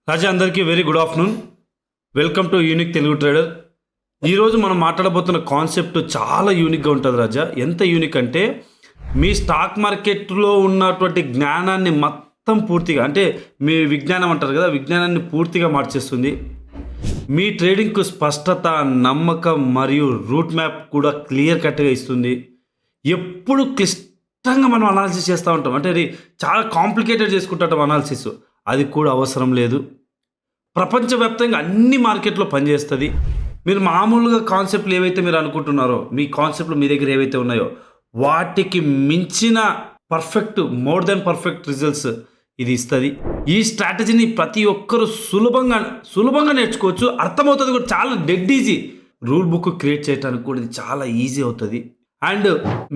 రాజా అందరికీ very good afternoon. Welcome to unique Telugu trader. ఈరోజు మనం మాట్లాడబోతున్న కాన్సెప్ట్ చాలా యూనిక్గా ఉంటుంది రాజా. ఎంత యూనిక్ అంటే మీ స్టాక్ మార్కెట్లో ఉన్నటువంటి జ్ఞానాన్ని మొత్తం పూర్తిగా, అంటే మీ విజ్ఞానం అంటారు కదా, విజ్ఞానాన్ని పూర్తిగా మార్చేస్తుంది. మీ ట్రేడింగ్కు స్పష్టత, నమ్మకం మరియు రూట్ మ్యాప్ కూడా క్లియర్ కట్గా ఇస్తుంది. ఎప్పుడు క్లిష్టంగా మనం అనాలిసిస్ చేస్తూ ఉంటాం, అంటే అది చాలా కాంప్లికేటెడ్ చేసుకుంటాం అనాలిసిస్. అది కూడా అవసరం లేదు. ప్రపంచవ్యాప్తంగా అన్ని మార్కెట్లో పనిచేస్తుంది. మీరు మామూలుగా కాన్సెప్ట్లు ఏవైతే మీరు అనుకుంటున్నారో, మీ కాన్సెప్ట్లు మీ దగ్గర ఏవైతే ఉన్నాయో వాటికి మించిన perfect, more than perfect results ఇది ఇస్తుంది. ఈ స్ట్రాటజీని ప్రతి ఒక్కరూ సులభంగా నేర్చుకోవచ్చు. అర్థమవుతుంది కూడా, చాలా dead easy. Rule book create చేయడానికి కూడా ఇది చాలా ఈజీ అవుతుంది. అండ్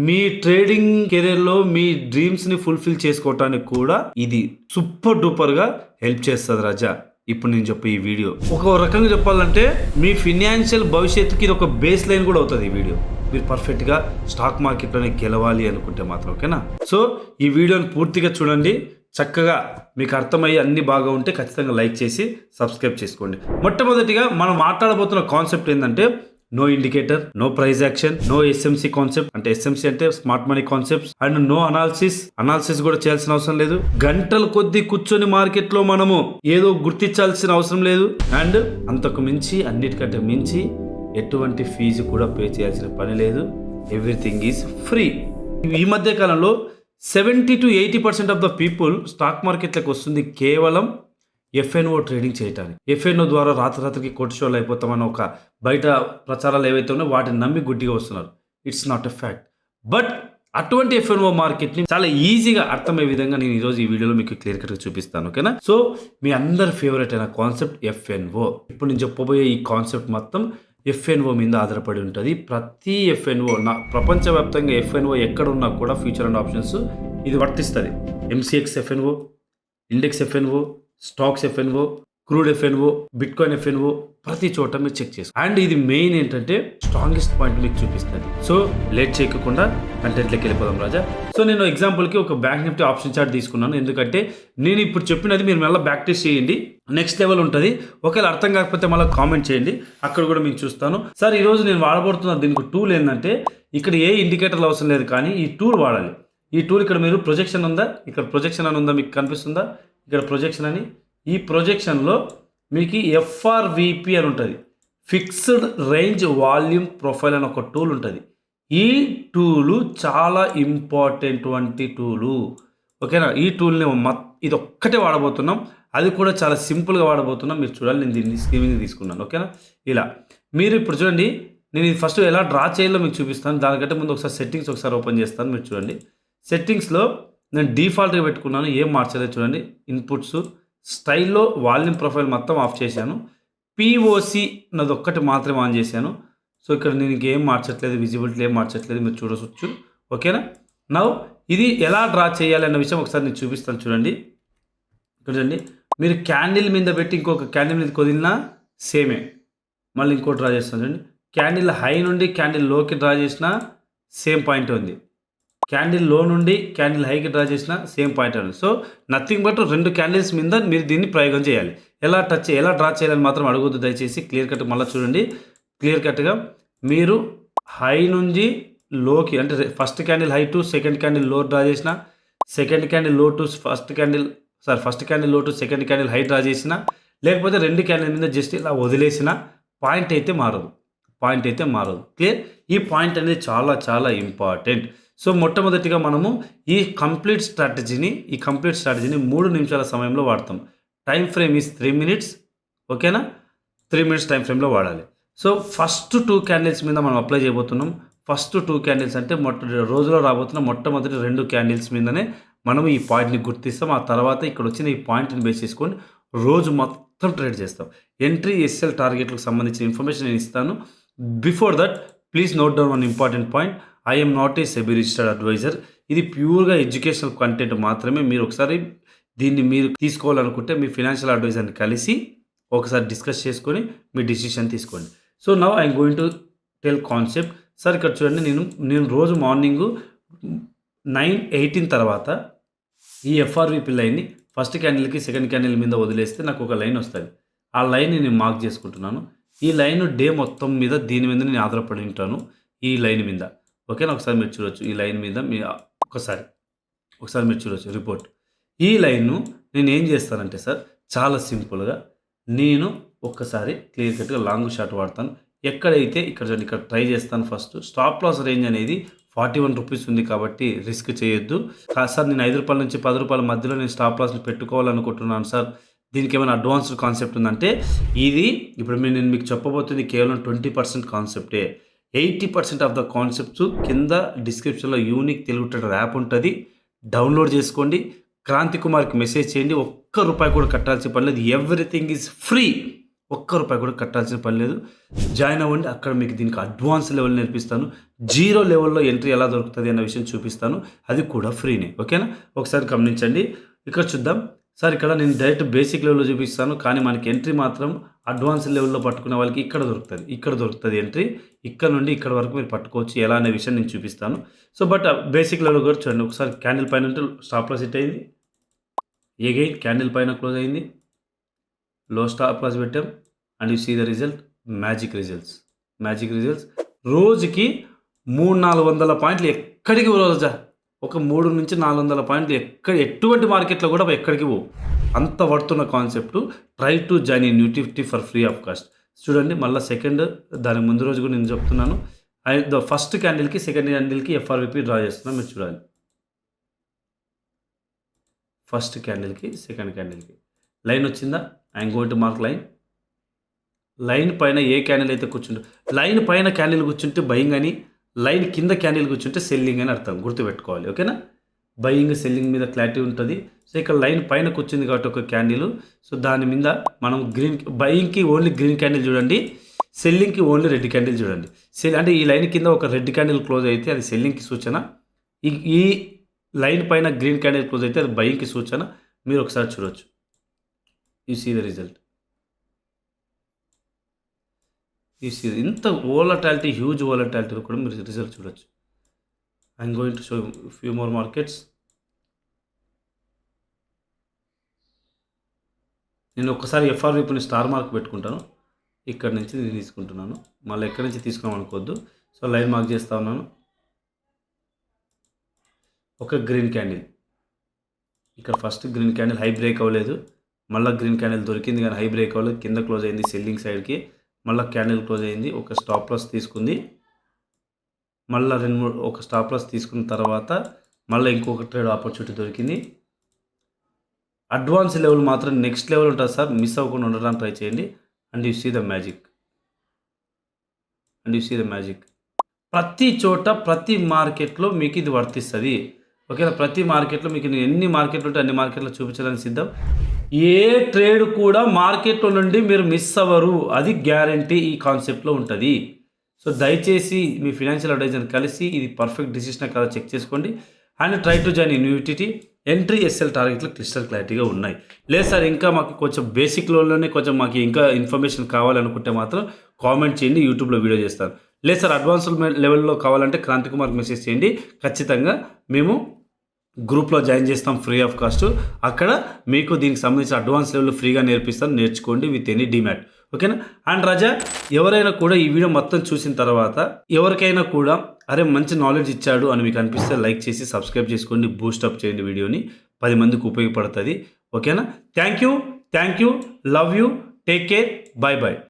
మీ ట్రేడింగ్ కెరీర్లో మీ డ్రీమ్స్ని ఫుల్ఫిల్ చేసుకోవటానికి కూడా ఇది సూపర్ డూపర్గా హెల్ప్ చేస్తుంది రాజా. ఇప్పుడు నేను చెప్పే ఈ వీడియో ఒక రకంగా చెప్పాలంటే మీ ఫినాన్షియల్ భవిష్యత్తుకి ఇది ఒక బేస్ లైన్ కూడా అవుతుంది. ఈ వీడియో మీరు పర్ఫెక్ట్గా స్టాక్ మార్కెట్లోనే గెలవాలి అనుకుంటే మాత్రం, ఓకేనా? సో ఈ వీడియోని పూర్తిగా చూడండి. చక్కగా మీకు అర్థమయ్యి అన్ని బాగా ఉంటే ఖచ్చితంగా లైక్ చేసి సబ్స్క్రైబ్ చేసుకోండి. మొట్టమొదటిగా మనం మాట్లాడబోతున్న కాన్సెప్ట్ ఏంటంటే no indicator, no price action, no SMC concept. అంటే ఎస్ఎంసి అంటే smart money concepts. And no analysis కూడా చేయాల్సిన అవసరం లేదు. గంటల కొద్దీ కూర్చొని మార్కెట్ లో మనము ఏదో గుర్తించాల్సిన అవసరం లేదు. అండ్ అంతకు మించి, అన్నిటికంటే మించి ఎటువంటి ఫీజు కూడా పే చేయాల్సిన పని లేదు. Everything is free. ఈ మధ్య కాలంలో 70 to 80% of the people stock మార్కెట్లకు వస్తుంది కేవలం ఎఫ్ఎన్ఓ ట్రేడింగ్ చేయటానికి. ఎఫ్ఎన్ఓ ద్వారా రాత్రికి కోటిశోళ్ళు అయిపోతామని ఒక బయట ప్రచారాలు ఏవైతే ఉన్నాయో వాటిని నమ్మి గుడ్డిగా వస్తున్నారు. It's not a fact. But అటువంటి ఎఫ్ఎన్ఓ మార్కెట్ని చాలా ఈజీగా అర్థమయ్యే విధంగా నేను ఈరోజు ఈ వీడియోలో మీకు క్లియర్ కట్గా చూపిస్తాను, ఓకేనా? సో మీ అందరి ఫేవరెట్ అయిన కాన్సెప్ట్ ఎఫ్ఎన్ఓ. ఇప్పుడు నేను చెప్పబోయే ఈ కాన్సెప్ట్ మొత్తం ఎఫ్ఎన్ఓ మీద ఆధారపడి ఉంటుంది. ప్రతి ఎఫ్ఎన్ఓ, ప్రపంచవ్యాప్తంగా ఎఫ్ఎన్ఓ ఎక్కడ ఉన్నా కూడా ఫ్యూచర్ అండ్ ఆప్షన్స్ ఇది వర్తిస్తుంది. MCX F&O, index F&O, stocks F&O, crude F&O, bitcoin F&O, ప్రతి చోట మీరు చెక్ చేసుకో. అండ్ ఇది మెయిన్ ఏంటంటే స్ట్రాంగెస్ట్ పాయింట్ మీకు చూపిస్తుంది. సో లేట్ చేయకుండా కంటెంట్లోకి వెళ్ళిపోదాం రాజా. సో నేను ఎగ్జాంపుల్కి ఒక బ్యాంక్ నిఫ్టీ ఆప్షన్ చార్ట్ తీసుకున్నాను. ఎందుకంటే నేను ఇప్పుడు చెప్పినది మీరు మళ్ళీ బ్యాక్ టెస్ట్ చేయండి, నెక్స్ట్ లెవెల్ ఉంటుంది. ఒకవేళ అర్థం కాకపోతే మళ్ళీ కామెంట్ చేయండి, అక్కడ కూడా మీకు చూస్తాను. సార్ ఈరోజు నేను వాడబడుతున్న దీనికి టూల్ ఏంటంటే, ఇక్కడ ఏ ఇండికేటర్లు అవసరం లేదు, కానీ ఈ టూల్ వాడాలి. ఈ టూల్ ఇక్కడ మీరు ప్రొజెక్షన్ ఉందా, ఇక్కడ ప్రొజెక్షన్ అని ఉందా, మీకు కనిపిస్తుందా? ఇక్కడ ప్రొజెక్షన్ అని, ఈ ప్రొజెక్షన్లో మీకు ఎఫ్ఆర్విపి అని ఉంటుంది, ఫిక్స్డ్ రేంజ్ వాల్యూమ్ ప్రొఫైల్ అని ఒక టూల్ ఉంటుంది. ఈ టూలు చాలా ఇంపార్టెంట్ వంటి టూలు, ఓకేనా? ఈ టూల్ని ఇది ఒక్కటే వాడబోతున్నాం, అది కూడా చాలా సింపుల్గా వాడబోతున్నాం. మీరు చూడాలి, నేను దీన్ని స్క్రీన్ తీసుకున్నాను, ఓకేనా? ఇలా మీరు ఇప్పుడు చూడండి, నేను ఇది ఫస్ట్ ఎలా డ్రా చేయాలో మీకు చూపిస్తాను. దానికంటే ముందు ఒకసారి సెట్టింగ్స్ ఒకసారి ఓపెన్ చేస్తాను. మీరు చూడండి, సెట్టింగ్స్లో నేను డిఫాల్ట్గా పెట్టుకున్నాను, ఏం మార్చలేదు. చూడండి, ఇన్పుట్స్, స్టైల్లో వాల్యూమ్ ప్రొఫైల్ మొత్తం ఆఫ్ చేశాను. పిఓసి అన్నది ఒక్కటి మాత్రమే ఆన్ చేశాను. సో ఇక్కడ నేను ఇంకేం మార్చట్లేదు, విజిబిలిటీ ఏం మార్చట్లేదు, మీరు చూడవచ్చు, ఓకేనా? నౌ ఇది ఎలా డ్రా చేయాలి అన్న విషయం ఒకసారి నేను చూపిస్తాను. చూడండి, ఇక్కడ చూడండి, మీరు క్యాండిల్ మీద పెట్టి ఇంకొక క్యాండిల్ మీద కొదిలినా సేమే. మళ్ళీ ఇంకోటి డ్రా చేస్తాను. చూడండి, క్యాండిల్ హై నుండి క్యాండిల్ లోకి డ్రా చేసినా సేమ్ పాయింట్ ఉంది, క్యాండిల్ లో నుండి క్యాండిల్ హైకి డ్రా చేసిన సేమ్ పాయింట్ ఉంది. సో నథింగ్ బట్ రెండు క్యాండిల్స్ మీద మీరు దీన్ని ప్రయోగం చేయాలి. ఎలా డ్రా చేయాలని మాత్రం అడగొద్దు దయచేసి. క్లియర్ కట్ మళ్ళీ చూడండి, క్లియర్ కట్గా మీరు హై నుంచి లోకి, అంటే first candle high to second candle లో డ్రా చేసిన, సెకండ్ క్యాండిల్ లో టు ఫస్ట్ క్యాండిల్ లో to second candle high draw చేసిన, లేకపోతే రెండు క్యాండిల్ మీద జస్ట్ ఇలా వదిలేసిన పాయింట్ అయితే మారదు. క్లియర్? ఈ పాయింట్ అనేది చాలా చాలా ఇంపార్టెంట్. సో మొట్టమొదటిగా మనము ఈ కంప్లీట్ స్ట్రాటజీని 3 నిమిషాల సమయంలో వాడతాం. టైం ఫ్రేమ్ ఈజ్ 3 minutes, ఓకేనా? 3 minutes టైం ఫ్రేమ్లో వాడాలి. సో ఫస్ట్ 2 క్యాండిల్స్ మీద మనం అప్లై చేయబోతున్నాం. ఫస్ట్ 2 క్యాండిల్స్ అంటే రోజులో రాబోతున్న మొట్టమొదటి 2 క్యాండిల్స్ మీదనే మనం ఈ పాయింట్ని గుర్తిస్తాం. ఆ తర్వాత ఇక్కడ వచ్చిన ఈ పాయింట్ని బేస్ చేసుకొని రోజు మొత్తం ట్రేడ్ చేస్తాం. ఎంట్రీ, ఎస్ఎల్, టార్గెట్లకు సంబంధించిన ఇన్ఫర్మేషన్ నేను ఇస్తాను. Before that please note down one important point. I am not a SEBI registered advisor. ఇది ప్యూర్గా ఎడ్యుకేషనల్ కంటెంట్ మాత్రమే. మీరు ఒకసారి దీన్ని మీరు తీసుకోవాలనుకుంటే మీ ఫినాన్షియల్ అడ్వైజర్ని కలిసి ఒకసారి డిస్కస్ చేసుకొని మీ డిసిషన్ తీసుకోండి. So now I'm going to tell concept. Sir ఇక్కడ చూడండి, నేను రోజు మార్నింగ్ 9:18 తర్వాత ఈ ఎఫ్ఆర్విపి లైన్ని ఫస్ట్ క్యాండిల్కి సెకండ్ క్యాండిల్ మీద వదిలేస్తే నాకు ఒక లైన్ వస్తుంది. ఆ లైన్ని నేను మార్క్ చేసుకుంటున్నాను. ఈ లైన్ డే మొత్తం మీద దీని మీద నేను ఆధారపడి ఉంటాను, ఈ లైన్ మీద. ఓకేనా, ఒకసారి మీరు చూడొచ్చు. ఈ లైన్ మీద మీ ఒకసారి మీరు చూడొచ్చు రిపోర్ట్. ఈ లైన్ను నేను ఏం చేస్తానంటే సార్, చాలా సింపుల్గా నేను ఒక్కసారి క్లియర్ కట్గా లాంగ్ షాట్ వాడతాను. ఎక్కడైతే ఇక్కడ చూడండి, ఇక్కడ ట్రై చేస్తాను. ఫస్ట్ స్టాప్ లాస్ రేంజ్ అనేది 41 రూపీస్ ఉంది కాబట్టి రిస్క్ చేయొద్దు. సార్ నేను 5 రూపాయల నుంచి 10 రూపాయల మధ్యలో నేను స్టాప్ లాస్ని పెట్టుకోవాలనుకుంటున్నాను సార్, దీనికి ఏమైనా అడ్వాన్స్డ్ కాన్సెప్ట్ ఉందంటే, ఇది ఇప్పుడు నేను మీకు చెప్పబోతుంది కేవలం 20% కాన్సెప్టే. 80% ఆఫ్ ద కాన్సెప్ట్స్ కింద డిస్క్రిప్షన్లో యూనిక్ తెలుగు ట్రేడర్ యాప్ ఉంటుంది, డౌన్లోడ్ చేసుకోండి. క్రాంతి కుమార్కి మెసేజ్ చేయండి. ఒక్క రూపాయి కూడా కట్టాల్సిన పని లేదు. Everything is free. ఒక్క రూపాయి కూడా కట్టాల్సిన పని లేదు. జాయిన్ అవ్వండి. అక్కడ మీకు దీనికి అడ్వాన్స్ లెవెల్ నేర్పిస్తాను. 0 లెవెల్లో ఎంట్రీ ఎలా దొరుకుతుంది అన్న విషయం చూపిస్తాను, అది కూడా ఫ్రీనే. ఓకేనా, ఒకసారి గమనించండి. ఇక్కడ చూద్దాం సార్. ఇక్కడ నేను డైరెక్ట్ బేసిక్ లెవెల్లో చూపిస్తాను, కానీ మనకి ఎంట్రీ మాత్రం అడ్వాన్స్ లెవెల్లో పట్టుకునే వాళ్ళకి ఇక్కడ దొరుకుతుంది ఎంట్రీ. ఇక్కడ నుండి ఇక్కడ వరకు మీరు పట్టుకోవచ్చు. ఎలా అనే విషయం నేను చూపిస్తాను. సో బట్ బేసిక్ లెవెల్ కూడా చూడండి. ఒకసారి క్యాండిల్ పైన ఉంటే స్టాప్ లాస్ హిట్ అయింది, ఎగైన్ క్యాండిల్ పైన క్లోజ్ అయింది, లో స్టాప్ లాస్ పెట్టాం, and you see the result. Magic results. రోజుకి 300-400 పాయింట్లు ఎక్కడికి రోజా, ఒక 300 నుంచి 400 పాయింట్లు ఎటువంటి మార్కెట్లో కూడా ఎక్కడికి పోవు. అంత పడుతున్న concept. Try to join in Nifty for free of cost. చూడండి, మళ్ళీ సెకండ్ దాని ముందు రోజు కూడా నేను చెప్తున్నాను. ద ఫస్ట్ క్యాండిల్కి సెకండ్ క్యాండిల్కి ఎఫ్ఆర్విపి డ్రా చేస్తున్నాను, మీరు చూడాలి. ఫస్ట్ క్యాండిల్కి సెకండ్ క్యాండిల్కి లైన్ వచ్చిందా? I'm going to mark line పైన ఏ క్యాండిల్ అయితే కూర్చుంటే, లైన్ పైన క్యాండిల్ కూర్చుంటే బయింగ్ అని, లైన్ కింద క్యాండిల్ కూర్చుంటే సెల్లింగ్ అని అర్థం, గుర్తుపెట్టుకోవాలి. ఓకేనా, బయింగ్ సెల్లింగ్ మీద క్లారిటీ ఉంటుంది. సో ఇక్కడ లైన్ పైన కూర్చుంది కాబట్టి ఒక క్యాండిల్, సో దాని మీద మనం బయింగ్కి ఓన్లీ గ్రీన్ క్యాండిల్ చూడండి, సెల్లింగ్కి ఓన్లీ రెడ్ క్యాండిల్ చూడండి. అంటే ఈ లైన్ కింద ఒక రెడ్ క్యాండిల్ క్లోజ్ అయితే అది సెల్లింగ్కి సూచన, ఈ లైన్ పైన గ్రీన్ క్యాండిల్ క్లోజ్ అయితే అది బయింగ్కి సూచన. మీరు ఒకసారి చూడవచ్చు. You see the result. ఇంత వోలటాలిటీ, హ్యూజ్ వోలటాలిటీ కూడా మీరు రిజల్ట్ చూడొచ్చు. I'm going to show few more markets. నేను ఒక్కసారి ఎఫ్ఆర్విపిని స్టార్ మార్క్ పెట్టుకుంటాను. ఇక్కడ నుంచి నేను తీసుకుంటున్నాను, మళ్ళీ ఎక్కడి నుంచి తీసుకున్నాం అనుకోవద్దు. సో లైన్ మార్క్ చేస్తూ ఉన్నాను. ఒక గ్రీన్ క్యాండిల్, ఇక్కడ first green candle high break అవ్వలేదు, మళ్ళీ గ్రీన్ క్యాండిల్ దొరికింది కానీ హై బ్రేక్ అవ్వలేదు, కింద క్లోజ్ అయింది సెల్లింగ్ సైడ్కి, మళ్ళీ క్యాండిల్ క్లోజ్ అయింది, ఒక స్టాప్ లాస్ తీసుకుంది, మళ్ళీ ఒక స్టాప్ లాస్ తీసుకున్న తర్వాత మళ్ళీ ఇంకొక ట్రేడ్ ఆపర్చునిటీ దొరికింది. అడ్వాన్స్ లెవెల్ మాత్రం నెక్స్ట్ లెవెల్ ఉంటుంది సార్, మిస్ అవ్వకుండా ఉండడానికి ట్రై చేయండి. And you see the magic. ప్రతి చోట ప్రతి మార్కెట్లో మీకు ఇది వర్తిస్తుంది. ఓకేనా, ప్రతి మార్కెట్లో మీకు ఎన్ని మార్కెట్లు ఉంటే అన్ని మార్కెట్లో చూపించడానికి సిద్ధం. ఏ ట్రేడ్ కూడా మార్కెట్లో నుండి మీరు మిస్ అవ్వరు, అది గ్యారంటీ ఈ కాన్సెప్ట్లో ఉంటుంది. సో దయచేసి మీ ఫినాన్షియల్ అడ్వైజర్ని కలిసి ఇది పర్ఫెక్ట్ డిసిషన్ కదా చెక్ చేసుకోండి. And try to join in UTT. Entry SL టార్గెట్లు క్లిస్టర్ క్లారిటీగా ఉన్నాయి. లేదు సార్ ఇంకా మాకు కొంచెం బేసిక్ లెవెల్లోనే కొంచెం మాకు ఇంకా ఇన్ఫర్మేషన్ కావాలనుకుంటే మాత్రం కామెంట్ చేయండి, యూట్యూబ్లో వీడియో చేస్తాను. లేదు సార్ అడ్వాన్స్ లెవెల్లో కావాలంటే క్రాంతి కుమార్కి మెసేజ్ చేయండి, ఖచ్చితంగా మేము గ్రూప్లో జాయిన్ చేస్తాం ఫ్రీ ఆఫ్ కాస్ట్. అక్కడ మీకు దీనికి సంబంధించిన అడ్వాన్స్ లెవెల్ ఫ్రీగా నేర్పిస్తాను, నేర్చుకోండి విత్ ఎనీ డిమాట్. ఓకేనా. అండ్ రాజా, ఎవరైనా కూడా ఈ వీడియో మొత్తం చూసిన తర్వాత ఎవరికైనా కూడా అరే మంచి నాలెడ్జ్ ఇచ్చాడు అని మీకు అనిపిస్తే లైక్ చేసి సబ్స్క్రైబ్ చేసుకోండి, బూస్టప్ చేయండి వీడియోని, 10 మందికి ఉపయోగపడుతుంది. ఓకేనా. Thank you, love you, take care, bye.